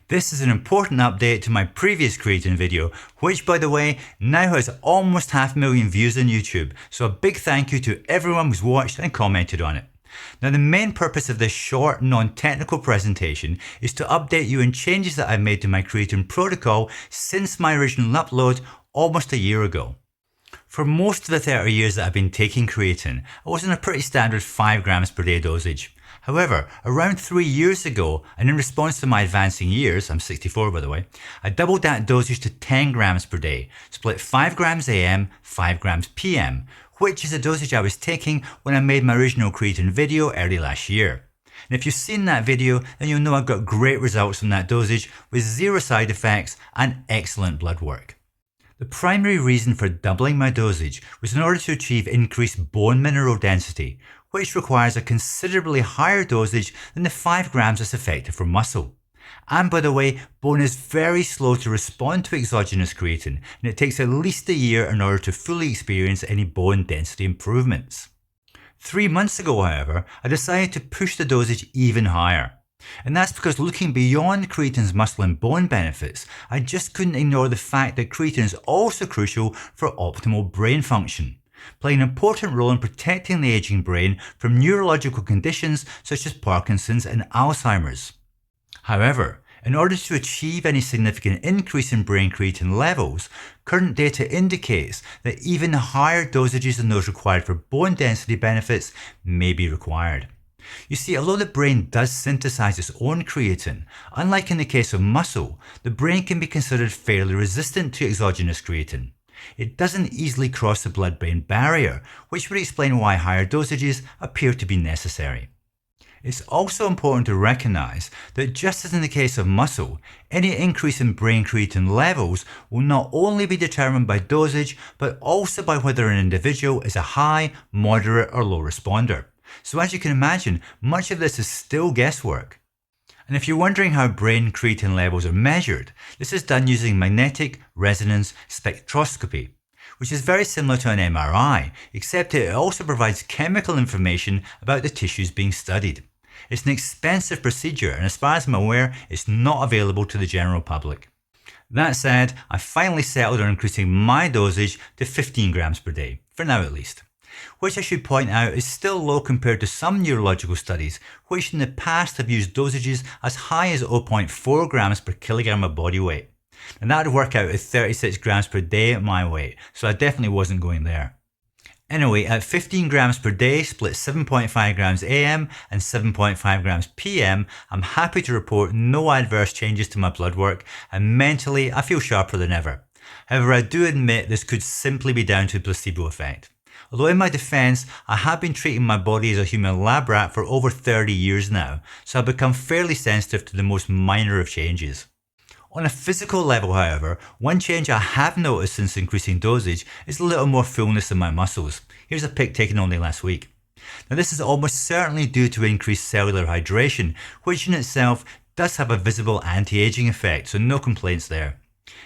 This is an important update to my previous creatine video, which by the way, now has almost 500,000 views on YouTube, so a big thank you to everyone who's watched and commented on it. Now the main purpose of this short, non-technical presentation is to update you on changes that I've made to my creatine protocol since my original upload almost a year ago. For most of the 30 years that I've been taking creatine, I was on a pretty standard 5 grams per day dosage. However, around 3 years ago, and in response to my advancing years, I'm 64 by the way, I doubled that dosage to 10 grams per day, split 5 grams AM, 5 grams PM, which is the dosage I was taking when I made my original creatine video early last year. And if you've seen that video, then you'll know I got great results from that dosage with 0 side effects and excellent blood work. The primary reason for doubling my dosage was in order to achieve increased bone mineral density, which requires a considerably higher dosage than the 5 grams that's effective for muscle. And by the way, bone is very slow to respond to exogenous creatine, and it takes at least a year in order to fully experience any bone density improvements. 3 months ago, however, I decided to push the dosage even higher. And that's because looking beyond creatine's muscle and bone benefits, I just couldn't ignore the fact that creatine is also crucial for optimal brain function, playing an important role in protecting the aging brain from neurological conditions such as Parkinson's and Alzheimer's. However, in order to achieve any significant increase in brain creatine levels, current data indicates that even higher dosages than those required for bone density benefits may be required. You see, although the brain does synthesize its own creatine, unlike in the case of muscle, the brain can be considered fairly resistant to exogenous creatine. It doesn't easily cross the blood-brain barrier, which would explain why higher dosages appear to be necessary. It's also important to recognize that just as in the case of muscle, any increase in brain creatine levels will not only be determined by dosage, but also by whether an individual is a high, moderate, or low responder. So as you can imagine, much of this is still guesswork. And if you're wondering how brain creatine levels are measured, this is done using magnetic resonance spectroscopy, which is very similar to an MRI, except it also provides chemical information about the tissues being studied. It's an expensive procedure, and as far as I'm aware, it's not available to the general public. That said, I finally settled on increasing my dosage to 15 grams per day, for now at least, which I should point out is still low compared to some neurological studies, which in the past have used dosages as high as 0.4 grams per kilogram of body weight. And that would work out at 36 grams per day at my weight, so I definitely wasn't going there. Anyway, at 15 grams per day, split 7.5 grams AM and 7.5 grams PM, I'm happy to report no adverse changes to my blood work, and mentally I feel sharper than ever. However, I do admit this could simply be down to the placebo effect. Although in my defense, I have been treating my body as a human lab rat for over 30 years now, so I've become fairly sensitive to the most minor of changes. On a physical level, however, one change I have noticed since increasing dosage is a little more fullness in my muscles. Here's a pic taken only last week. Now this is almost certainly due to increased cellular hydration, which in itself does have a visible anti-aging effect, so no complaints there.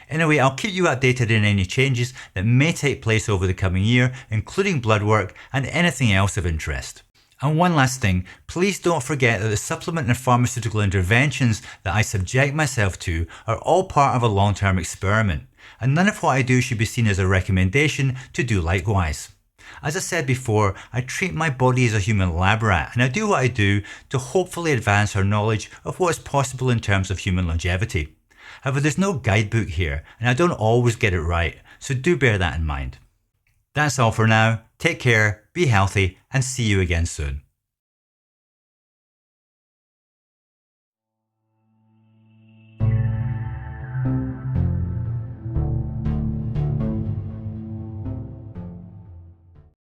Anyway, I'll keep you updated in any changes that may take place over the coming year, including blood work and anything else of interest. And one last thing, please don't forget that the supplement and pharmaceutical interventions that I subject myself to are all part of a long-term experiment, and none of what I do should be seen as a recommendation to do likewise. As I said before, I treat my body as a human lab rat, and I do what I do to hopefully advance our knowledge of what is possible in terms of human longevity. However, there's no guidebook here, and I don't always get it right, so do bear that in mind. That's all for now. Take care, be healthy, and see you again soon.